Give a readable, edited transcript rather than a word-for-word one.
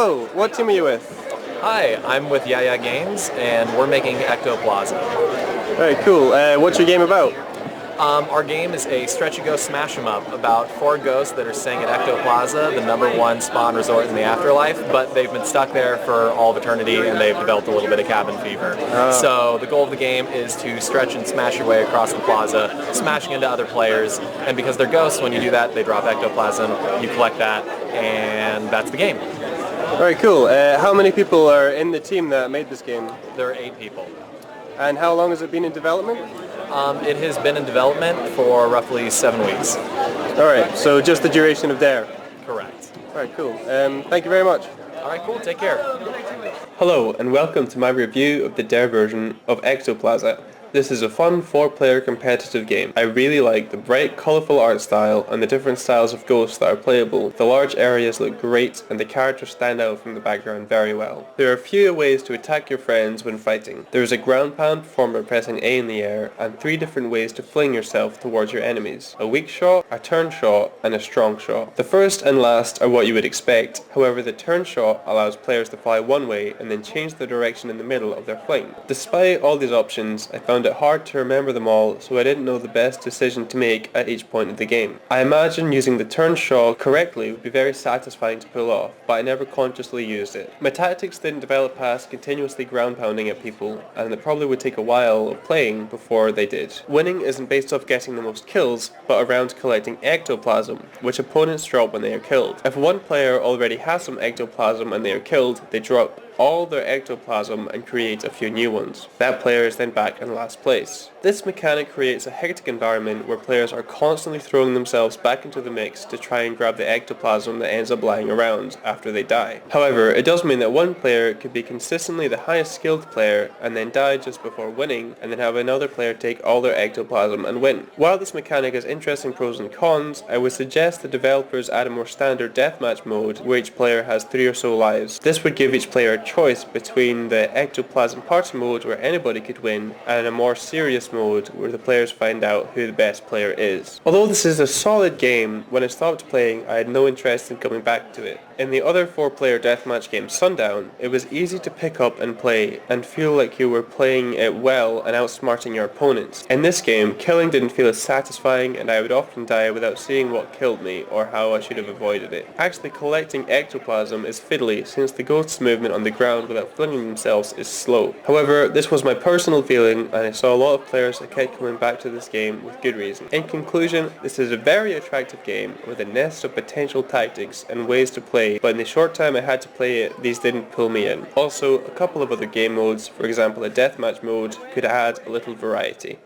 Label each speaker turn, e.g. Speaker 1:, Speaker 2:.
Speaker 1: hello, what team are you with?
Speaker 2: Hi, I'm with Yaya Games, and we're making Ectoplaza.
Speaker 1: Very cool. What's your game about?
Speaker 2: Our game is a stretch and go smash 'em up about four ghosts that are staying at Ectoplaza, the #1 spawn resort in the afterlife, but they've been stuck there for all of eternity and they've developed a little bit of cabin fever. So the goal of the game is to stretch and smash your way across the plaza, smashing into other players, and because they're ghosts, when you do that, they drop ectoplasm, you collect that, and that's the game.
Speaker 1: Very cool. How many people are in the team that made this game?
Speaker 2: There are 8 people.
Speaker 1: And how long has it been in development?
Speaker 2: It has been in development for roughly 7 weeks.
Speaker 1: Alright, so just the duration of Dare?
Speaker 2: Correct.
Speaker 1: Alright, cool. Thank you very much.
Speaker 2: Alright, cool. Take care.
Speaker 1: Hello, and welcome to my review of the Dare version of Ectoplaza. This is a fun 4-player competitive game. I really like the bright, colourful art style and the different styles of ghosts that are playable. The large areas look great and the characters stand out from the background very well. There are a few ways to attack your friends when fighting. There is a ground pound performed by pressing A in the air, and 3 different ways to fling yourself towards your enemies. A weak shot, a turn shot, and a strong shot. The first and last are what you would expect. However, the turn shot allows players to fly one way and then change the direction in the middle of their fling. Despite all these options, I found it hard to remember them all, so I didn't know the best decision to make at each point of the game. I imagine using the turn shot correctly would be very satisfying to pull off, but I never consciously used it. My tactics didn't develop past continuously ground pounding at people, and it probably would take a while of playing before they did. Winning isn't based off getting the most kills, but around collecting ectoplasm, which opponents drop when they are killed. If one player already has some ectoplasm and they are killed, they drop all their ectoplasm and create a few new ones. That player is then back in last place. This mechanic creates a hectic environment where players are constantly throwing themselves back into the mix to try and grab the ectoplasm that ends up lying around after they die. However, it does mean that one player could be consistently the highest skilled player and then die just before winning, and then have another player take all their ectoplasm and win. While this mechanic has interesting pros and cons, I would suggest the developers add a more standard deathmatch mode where each player has 3 or so lives. This would give each player a choice between the ectoplasm party mode where anybody could win and a more serious mode where the players find out who the best player is. Although this is a solid game, when I stopped playing I had no interest in coming back to it. In the other 4-player deathmatch game Sundown, it was easy to pick up and play and feel like you were playing it well and outsmarting your opponents. In this game, killing didn't feel as satisfying and I would often die without seeing what killed me or how I should have avoided it. Actually collecting ectoplasm is fiddly since the ghost's movement on the ground without flinging themselves is slow. However, this was my personal feeling and I saw a lot of players that kept coming back to this game with good reason. In conclusion, this is a very attractive game with a nest of potential tactics and ways to play, but in the short time I had to play it, these didn't pull me in. Also, a couple of other game modes, for example a deathmatch mode, could add a little variety.